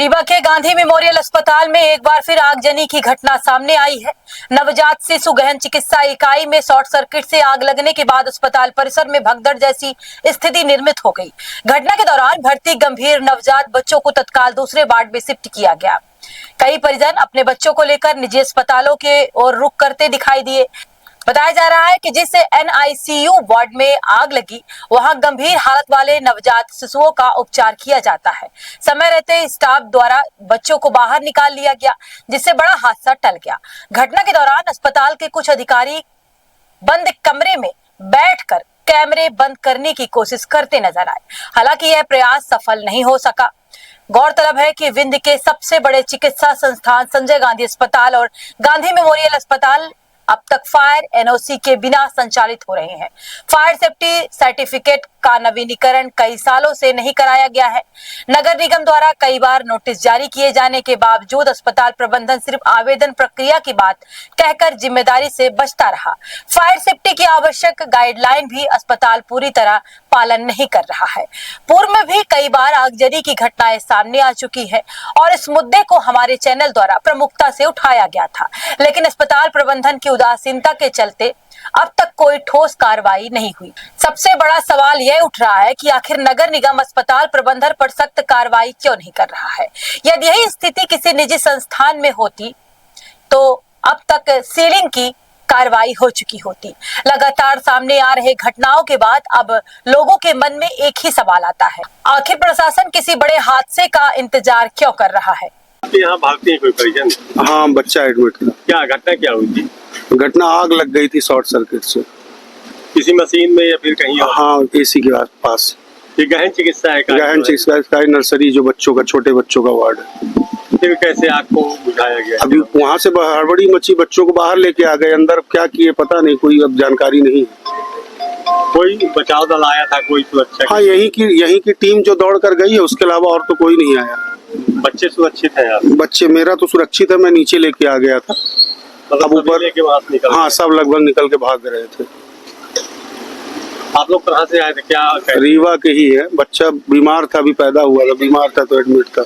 रीवा के गांधी मेमोरियल अस्पताल में एक बार फिर आगजनी की घटना सामने आई है। नवजात शिशु गहन चिकित्सा इकाई में शॉर्ट सर्किट से आग लगने के बाद अस्पताल परिसर में भगदड़ जैसी स्थिति निर्मित हो गई। घटना के दौरान भर्ती गंभीर नवजात बच्चों को तत्काल दूसरे वार्ड में शिफ्ट किया गया। कई परिजन अपने बच्चों को लेकर निजी अस्पतालों के ओर रुख करते दिखाई दिए। बताया जा रहा है कि जिस NICU वार्ड में आग लगी वहां गंभीर हालत वाले नवजात शिशुओं का उपचार किया जाता है। समय रहते स्टाफ द्वारा बच्चों को बाहर निकाल लिया गया, जिससे बड़ा हादसा टल गया। घटना के दौरान अस्पताल के कुछ अधिकारी बंद कमरे में बैठकर कैमरे बंद करने की कोशिश करते नजर आए। हालांकि यह प्रयास सफल नहीं हो सका। गौरतलब है कि विंध्य के सबसे बड़े चिकित्सा संस्थान संजय गांधी अस्पताल और गांधी मेमोरियल अस्पताल अब तक फायर NOC के बिना संचालित हो रहे हैं। फायर सेफ्टी सर्टिफिकेट का नवीनीकरण कई सालों से नहीं कराया गया है। नगर निगम द्वारा कई बार नोटिस जारी किए जाने के बावजूद अस्पताल प्रबंधन सिर्फ आवेदन प्रक्रिया की बात कहकर जिम्मेदारी से बचता रहा। फायर सेफ्टी की आवश्यक गाइडलाइन भी अस्पताल पूरी तरह पालन नहीं कर रहा है। पूर्व में भी कई बार आगजनी की घटनाएं सामने आ चुकी है और इस मुद्दे को हमारे चैनल द्वारा प्रमुखता से उठाया गया था, लेकिन अस्पताल प्रबंधन की उदासीनता के चलते अब तक कोई ठोस कार्रवाई नहीं हुई। सबसे बड़ा सवाल यह उठ रहा है कि आखिर नगर निगम अस्पताल प्रबंधन पर सख्त कार्रवाई क्यों नहीं कर रहा है। यदि यही स्थिति किसी निजी संस्थान में होती तो अब तक सीलिंग की कार्रवाई हो चुकी होती। लगातार सामने आ रहे घटनाओं के बाद अब लोगों के मन में एक ही सवाल आता है, आखिर प्रशासन किसी बड़े हादसे का इंतजार क्यों कर रहा है। यहाँ भागते हैं कोई परिजन? हाँ, बच्चा एडमिट था। क्या घटना क्या हुई थी? घटना आग लग गई थी शॉर्ट सर्किट से। किसी मशीन में या फिर कहीं और? हाँ, AC के पास। ये गहन चिकित्सा है? गहन चिकित्सा नर्सरी जो बच्चों का, छोटे बच्चों का वार्ड है। फिर कैसे आग को बुझाया गया? अभी वहाँ से हड़बड़ी मची, बच्चों को बाहर लेके आ गए। अंदर क्या किए पता नहीं, कोई अब जानकारी नहीं। कोई बचाव दल आया था? कोई सुरक्षा? हाँ, यही की टीम जो दौड़ कर गई है, उसके अलावा और तो कोई नहीं आया। बच्चे सुरक्षित है? बच्चे मेरा तो सुरक्षित है, मैं नीचे लेके आ गया था। अब ऊपर लेके वहां से निकल? हाँ, सब लगभग निकल के भाग रहे थे। आप लोग कहाँ से आए थे? क्या रीवा के ही है। बच्चा बीमार था, अभी पैदा हुआ था, बीमार था तो एडमिट था।